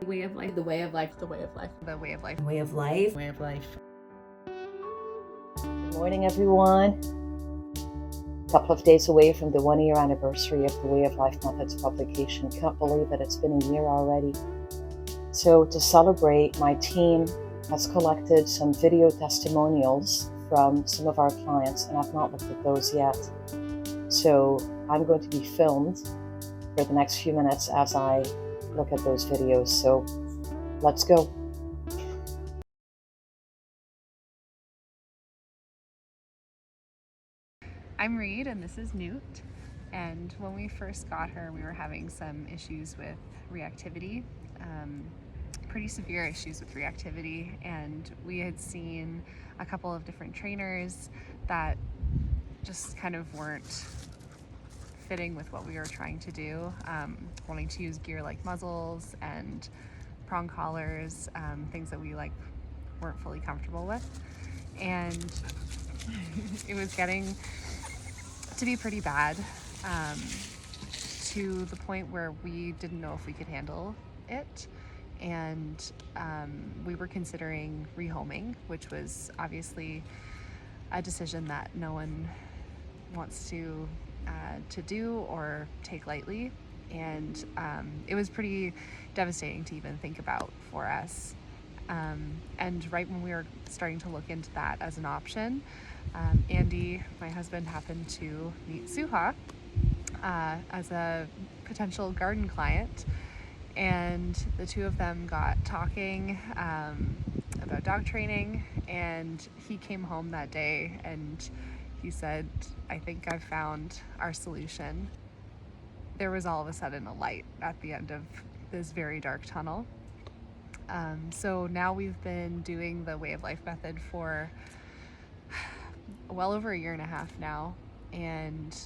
The way of life. The way of life. The way of life. The way of life. Way of life. Way of life. Good morning, everyone. A couple of days away from the 1-year anniversary of the Way of Life Methods publication. Can't believe it, it's been a year already. So to celebrate, my team has collected some video testimonials from some of our clients, and I've not looked at those yet. So I'm going to be filmed for the next few minutes as I look at those videos. So let's go. I'm Reed and this is Newt. And when we first got her, we were having some issues with reactivity, pretty severe issues with reactivity. And we had seen a couple of different trainers that just kind of weren't fitting with what we were trying to do, wanting to use gear like muzzles and prong collars, things that we weren't fully comfortable with. And it was getting to be pretty bad, to the point where we didn't know if we could handle it. And we were considering rehoming, which was obviously a decision that no one wants to do or take lightly. And it was pretty devastating to even think about for us. And right when we were starting to look into that as an option, Andy, my husband, happened to meet Souha as a potential garden client, and the two of them got talking about dog training, and he came home that day and he said, "I think I've found our solution." There was all of a sudden a light at the end of this very dark tunnel. So now we've been doing the Way of Life method for well over a year and a half now, and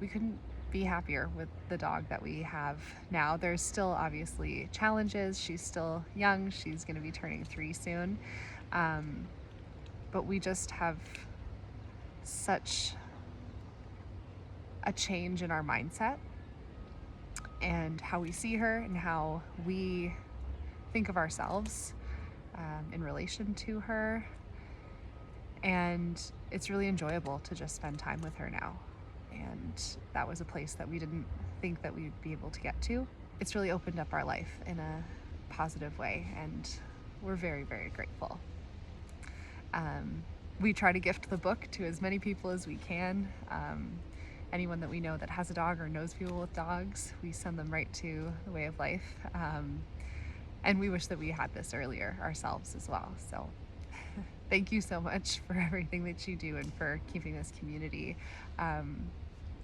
we couldn't be happier with the dog that we have now. There's still obviously challenges. She's still young. She's going to be turning 3 soon. But we just have such a change in our mindset and how we see her and how we think of ourselves in relation to her. And it's really enjoyable to just spend time with her now. And that was a place that we didn't think that we'd be able to get to. It's really opened up our life in a positive way, and we're very, very grateful. We try to gift the book to as many people as we can. Anyone that we know that has a dog or knows people with dogs, we send them right to the Way of Life. And we wish that we had this earlier ourselves as well. So thank you so much for everything that you do and for keeping this community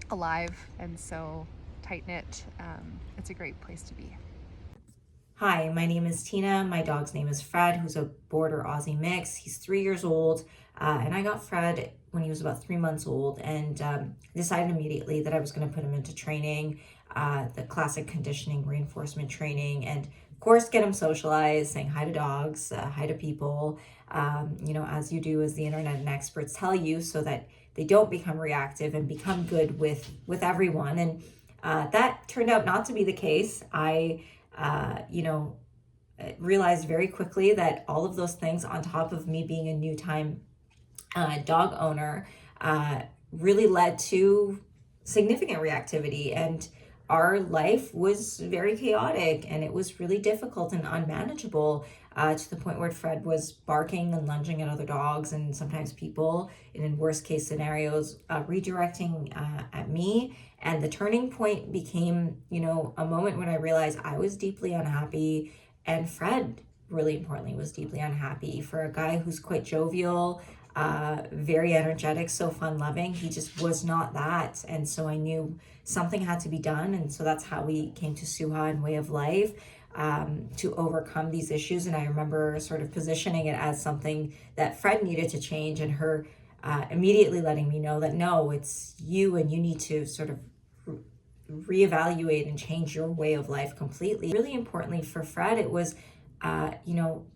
alive and so tight-knit. It's a great place to be. Hi, my name is Tina. My dog's name is Fred, who's a border Aussie mix. He's 3 years old, and I got Fred when he was about 3 months old, and decided immediately that I was going to put him into training, the classic conditioning reinforcement training, and of course get him socialized, saying hi to dogs, hi to people, as you do, as the internet and experts tell you, so that they don't become reactive and become good with everyone. And that turned out not to be the case. I realized very quickly that all of those things, on top of me being a new time dog owner, really led to significant reactivity, and our life was very chaotic, and it was really difficult and unmanageable, to the point where Fred was barking and lunging at other dogs and sometimes people, and in worst case scenarios, redirecting at me. And the turning point became, a moment when I realized I was deeply unhappy, and Fred, really importantly, was deeply unhappy. For a guy who's quite jovial, very energetic, so fun-loving, he just was not that. And so I knew something had to be done, and so that's how we came to Souha and Way of Life, to overcome these issues. And I remember sort of positioning it as something that Fred needed to change, and her immediately letting me know that no, it's you, and you need to sort of reevaluate and change your way of life completely. Really importantly for Fred, it was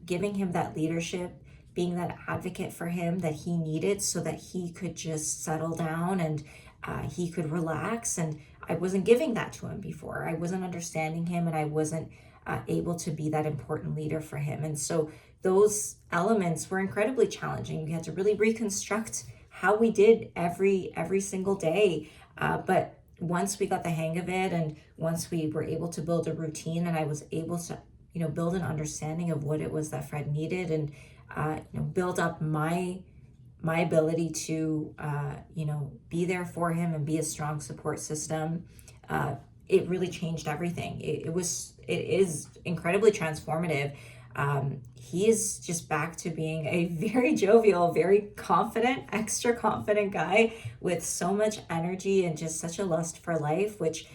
giving him that leadership, being that advocate for him that he needed, so that he could just settle down and he could relax. And I wasn't giving that to him before. I wasn't understanding him, and I wasn't able to be that important leader for him. And so those elements were incredibly challenging. We had to really reconstruct how we did every single day. But once we got the hang of it, and once we were able to build a routine, and I was able to, build an understanding of what it was that Fred needed, and build up my ability to be there for him and be a strong support system, it really changed everything. It is incredibly transformative. He is just back to being a very jovial, very confident, extra confident guy with so much energy and just such a lust for life, which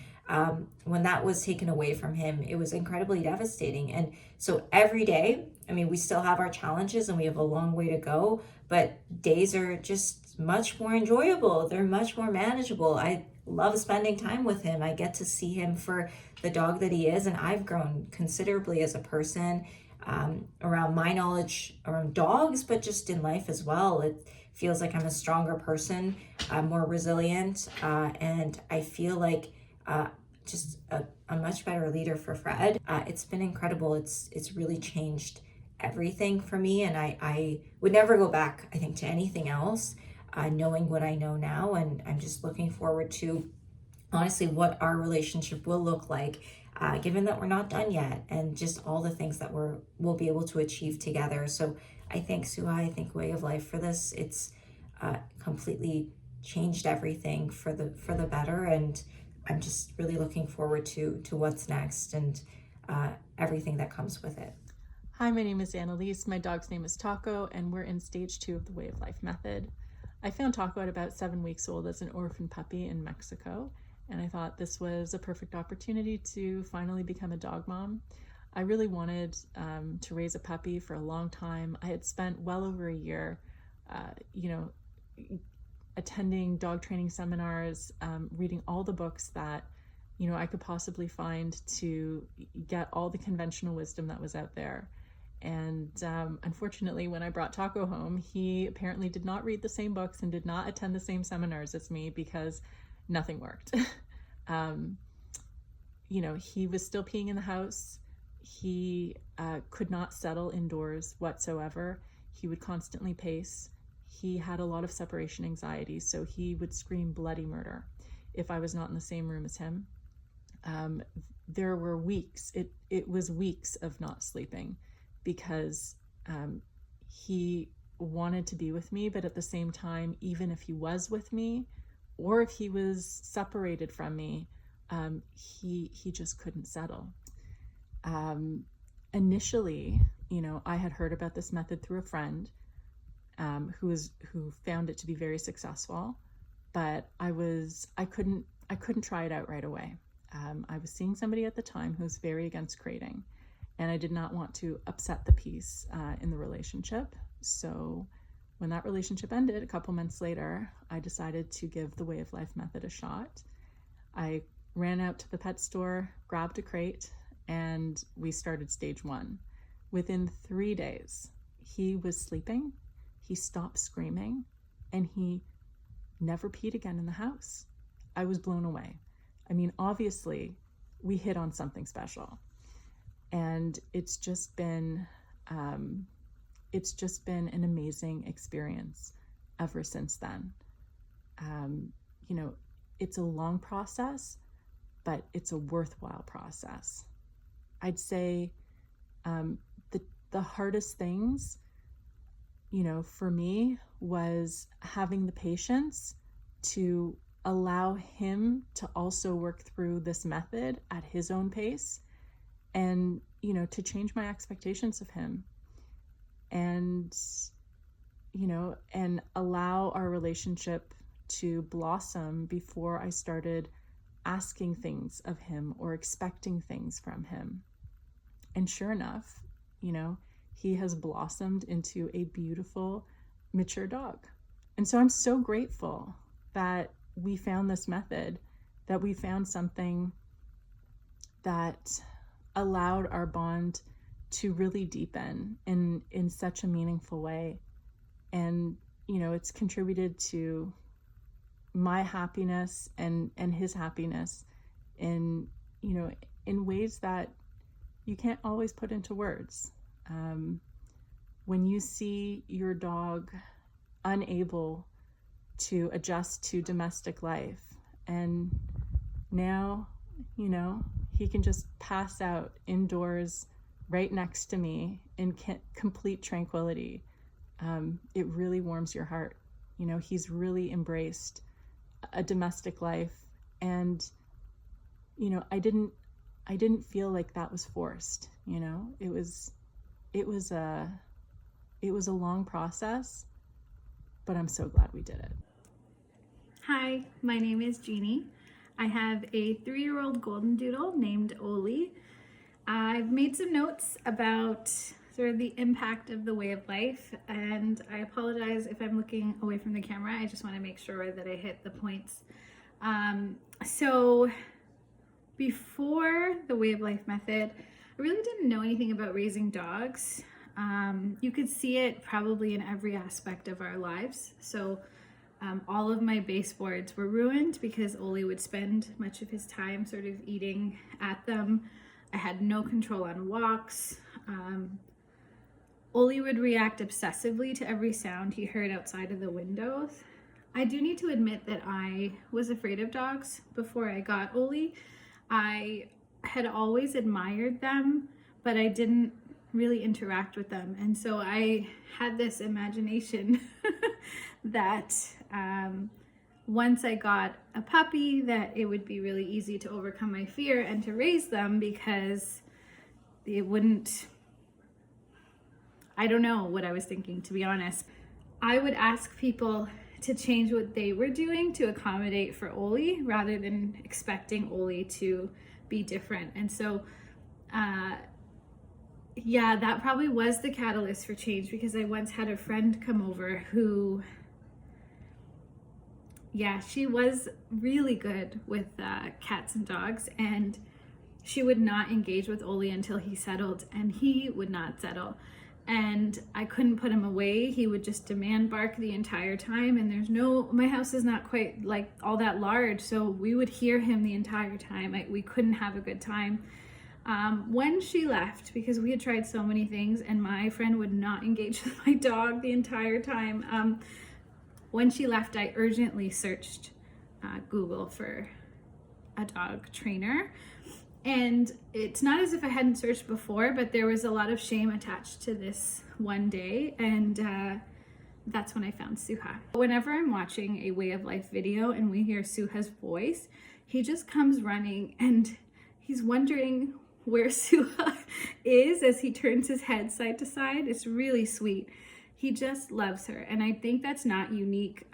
when that was taken away from him, it was incredibly devastating. And so every day, we still have our challenges and we have a long way to go, but days are just much more enjoyable. They're much more manageable. I love spending time with him. I get to see him for the dog that he is, and I've grown considerably as a person around my knowledge around dogs, but just in life as well. It feels like I'm a stronger person, more resilient, and I feel like just a much better leader for Fred. It's been incredible. It's really changed everything for me, and I would never go back, I think, to anything else, knowing what I know now. And I'm just looking forward to, honestly, what our relationship will look like, given that we're not done yet, and just all the things that we'll be able to achieve together. So I thank Souha, I thank Way of Life for this. It's completely changed everything for the better, and I'm just really looking forward to what's next, and everything that comes with it. Hi, my name is Anaise. My dog's name is Taco, and we're in stage 2 of the Way of Life method. I found Taco at about 7 weeks old as an orphan puppy in Mexico, and I thought this was a perfect opportunity to finally become a dog mom. I really wanted to raise a puppy for a long time. I had spent well over a year, attending dog training seminars, reading all the books that I could possibly find to get all the conventional wisdom that was out there. And unfortunately, when I brought Taco home, he apparently did not read the same books and did not attend the same seminars as me, because nothing worked. He was still peeing in the house. He could not settle indoors whatsoever. He would constantly pace. He had a lot of separation anxiety, so he would scream bloody murder if I was not in the same room as him. There were weeks, it was weeks of not sleeping, because he wanted to be with me, but at the same time, even if he was with me or if he was separated from me, he just couldn't settle. Initially, I had heard about this method through a friend who found it to be very successful, but I couldn't try it out right away. I was seeing somebody at the time who was very against crating, and I did not want to upset the peace in the relationship. So when that relationship ended, a couple months later, I decided to give the Way of Life method a shot. I ran out to the pet store, grabbed a crate, and we started stage 1. Within 3 days, he was sleeping, he stopped screaming, and he never peed again in the house. I was blown away. Obviously, we hit on something special. And it's just been an amazing experience ever since then. It's a long process, but it's a worthwhile process. I'd say the hardest things, for me, was having the patience to allow him to also work through this method at his own pace, and to change my expectations of him, and allow our relationship to blossom before I started asking things of him or expecting things from him. And sure enough, he has blossomed into a beautiful, mature dog. And so I'm so grateful that we found this method, that we found something that allowed our bond to really deepen in such a meaningful way. And it's contributed to my happiness and his happiness in, you know, in ways that you can't always put into words. When you see your dog unable to adjust to domestic life, and now, you know, he can just pass out indoors right next to me in complete tranquility, it really warms your heart. You know, he's really embraced a domestic life, and, you know, I didn't feel like that was forced. You know, it was a long process, but I'm so glad we did it. Hi, my name is Jeannie. I have a 3-year-old golden doodle named Oli. I've made some notes about sort of the impact of the way of life, and I apologize if I'm looking away from the camera. I just want to make sure that I hit the points. So before the way of life method, I really didn't know anything about raising dogs. You could see it probably in every aspect of our lives. So all of my baseboards were ruined because Oli would spend much of his time sort of eating at them. I had no control on walks. Oli would react obsessively to every sound he heard outside of the windows. I do need to admit that I was afraid of dogs before I got Oli. I had always admired them, but I didn't really interact with them. And so I had this imagination that once I got a puppy, that it would be really easy to overcome my fear and to raise them, because it wouldn't, I don't know what I was thinking, to be honest. I would ask people to change what they were doing to accommodate for Oli rather than expecting Oli to be different. And so yeah, that probably was the catalyst for change, because I once had a friend come over who, yeah, she was really good with cats and dogs, and she would not engage with Oli until he settled, and he would not settle. And I couldn't put him away. He would just demand bark the entire time, and my house is not quite like all that large, so we would hear him the entire time. We couldn't have a good time. When she left, because we had tried so many things and my friend would not engage with my dog the entire time, when she left, I urgently searched Google for a dog trainer. And it's not as if I hadn't searched before, but there was a lot of shame attached to this one day, and that's when I found Souha. Whenever I'm watching a way of life video and we hear Souha's voice, he just comes running and he's wondering where Souha is as he turns his head side to side. It's really sweet. He just loves her, and I think that's not unique.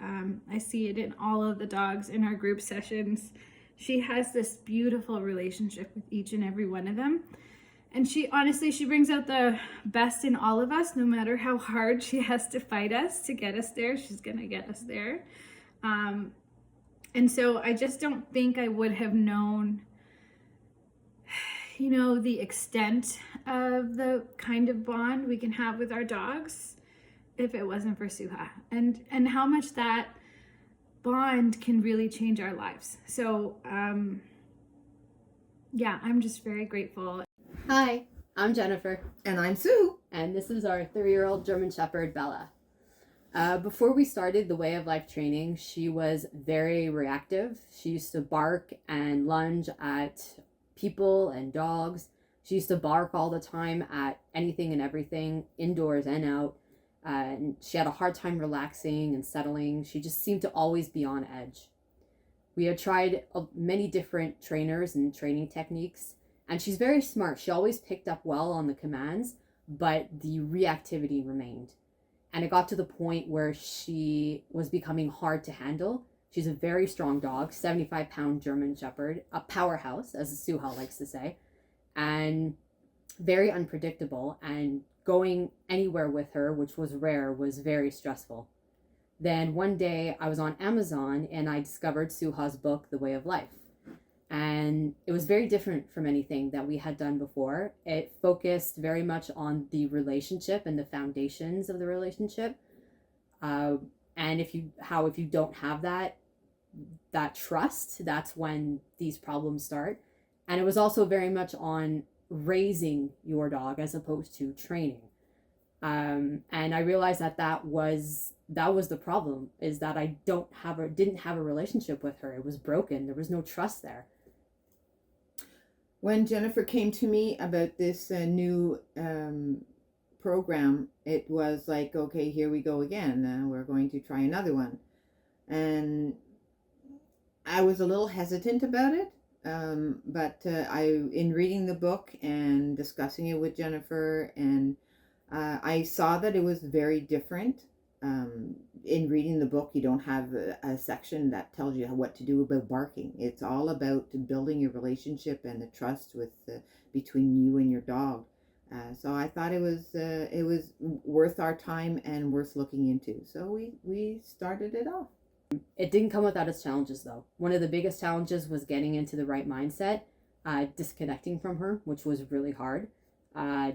I see it in all of the dogs in our group sessions. She has this beautiful relationship with each and every one of them. And she brings out the best in all of us. No matter how hard she has to fight us to get us there, she's gonna get us there. And so I just don't think I would have known, you know, the extent of the kind of bond we can have with our dogs if it wasn't for Souha, and how much that bond can really change our lives. So yeah, I'm just very grateful. Hi, I'm Jennifer. And I'm Sue. And this is our 3-year-old German Shepherd, Bella. Before we started the Way of Life training, she was very reactive. She used to bark and lunge at people and dogs. She used to bark all the time at anything and everything, indoors and out. And she had a hard time relaxing and settling. She just seemed to always be on edge. We had tried many different trainers and training techniques, and she's very smart. She always picked up well on the commands, but the reactivity remained. And it got to the point where she was becoming hard to handle. She's a very strong dog, 75-pound German Shepherd, a powerhouse, as Souha likes to say, and very unpredictable, and going anywhere with her, which was rare, was very stressful. Then one day I was on Amazon and I discovered Souha's book, The Way of Life. And it was very different from anything that we had done before. It focused very much on the relationship and the foundations of the relationship. And if you don't have that, that trust, that's when these problems start. And it was also very much on raising your dog as opposed to training. And I realized that was the problem, is that I didn't have a relationship with her. It was broken. There was no trust there. When Jennifer came to me about this new program, it was like, okay, here we go again. We're going to try another one. And I was a little hesitant about it. But in reading the book and discussing it with Jennifer, and I saw that it was very different. In reading the book, you don't have a section that tells you what to do about barking. It's all about building your relationship and the trust between you and your dog. So I thought it was worth our time and worth looking into. So we started it off. It didn't come without its challenges, though. One of the biggest challenges was getting into the right mindset, disconnecting from her, which was really hard.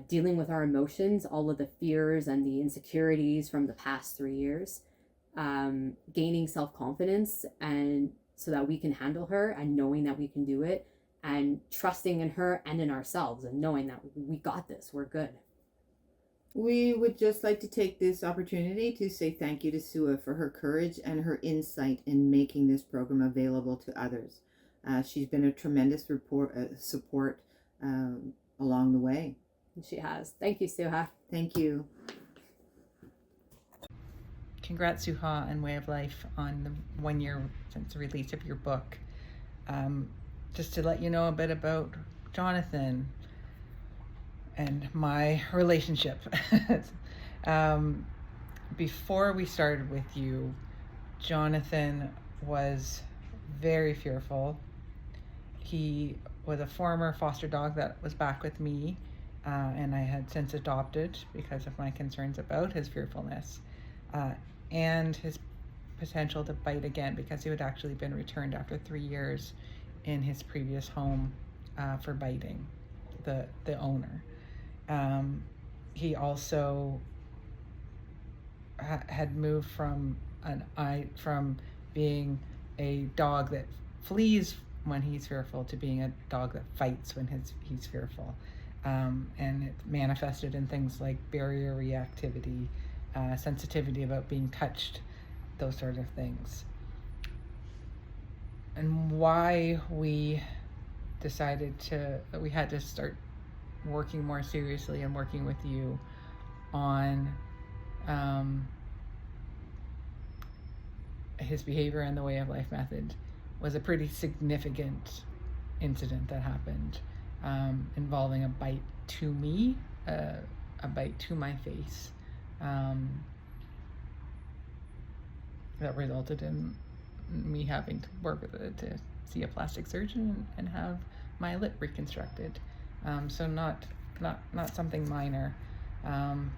Dealing with our emotions, all of the fears and the insecurities from the past 3 years, gaining self-confidence, and so that we can handle her, and knowing that we can do it, and trusting in her and in ourselves, and knowing that we got this, we're good. We would just like to take this opportunity to say thank you to Souha for her courage and her insight in making this program available to others. She's been a tremendous support along the way. She has. Thank you, Souha. Thank you. Congrats, Souha and Way of Life, on the 1 year since the release of your book. Just to let you know a bit about Jonathan and my relationship. Before we started with you, Jonathan was very fearful. He was a former foster dog that was back with me, and I had since adopted because of my concerns about his fearfulness and his potential to bite again, because he had actually been returned after 3 years in his previous home for biting the owner. He also had moved from being a dog that flees when he's fearful to being a dog that fights when he's fearful. And it manifested in things like barrier reactivity, sensitivity about being touched, those sort of things. And why we decided that we had to start working more seriously and working with you on his behavior and the Way of Life method was a pretty significant incident that happened, involving a bite to me, a bite to my face, that resulted in me having to work with it to see a plastic surgeon and have my lip reconstructed. So not something minor,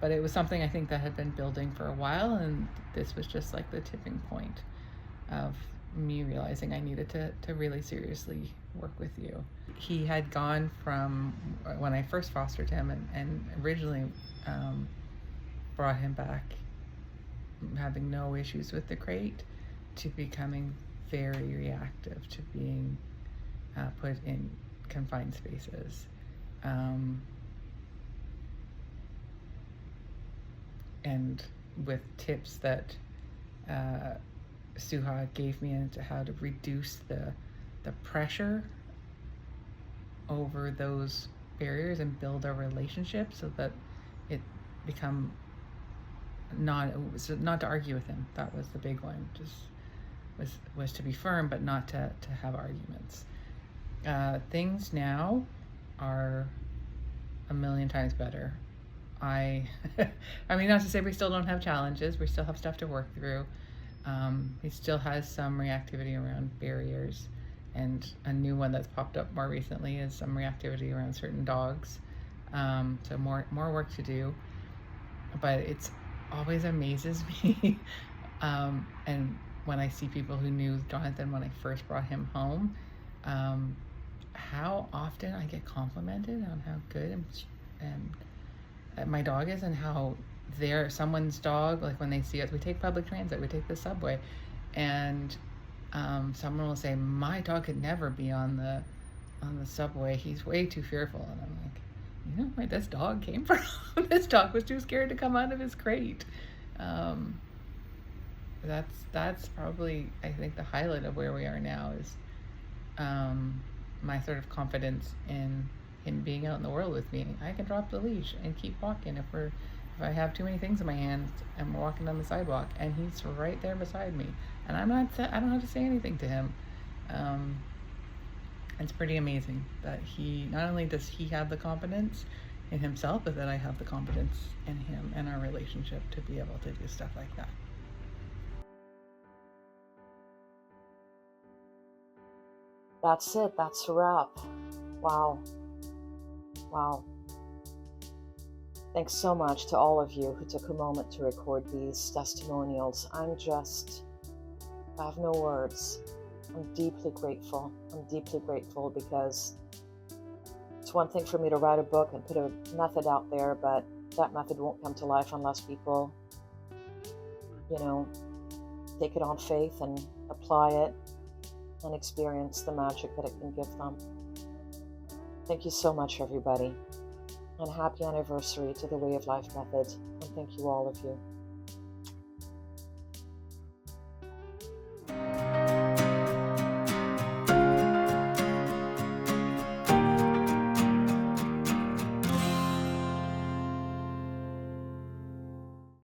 but it was something I think that had been building for a while, and this was just like the tipping point of me realizing I needed to really seriously work with you. He had gone from when I first fostered him and originally brought him back having no issues with the crate to becoming very reactive to being put in confined spaces. And with tips that Souha gave me into how to reduce the pressure over those barriers and build a relationship so that it become not to argue with him. That was the big one. Just was to be firm, but not to have arguments. Things now are a million times better. I mean, not to say we still don't have challenges. We still have stuff to work through. He still has some reactivity around barriers, and a new one that's popped up more recently is some reactivity around certain dogs. So more work to do, but it's always amazes me. And when I see people who knew Jonathan when I first brought him home, how often I get complimented on how good and my dog is, and how they're someone's dog. Like when they see us, we take public transit, we take the subway, and someone will say, my dog could never be on the subway. He's way too fearful. And I'm like, you know where this dog came from? This dog was too scared to come out of his crate. That's probably, I think, the highlight of where we are now is my sort of confidence in him being out in the world with me. I can drop the leash and keep walking if I have too many things in my hands and we're walking down the sidewalk and he's right there beside me and I don't have to say anything to him. It's pretty amazing that he, not only does he have the confidence in himself, but that I have the confidence in him and our relationship to be able to do stuff like that. That's it. That's a wrap. Wow. Thanks so much to all of you who took a moment to record these testimonials. I have no words. I'm deeply grateful. Because it's one thing for me to write a book and put a method out there, but that method won't come to life unless people, take it on faith and apply it and experience the magic that it can give them. Thank you so much, everybody. And happy anniversary to the Way of Life method. And thank you, all of you.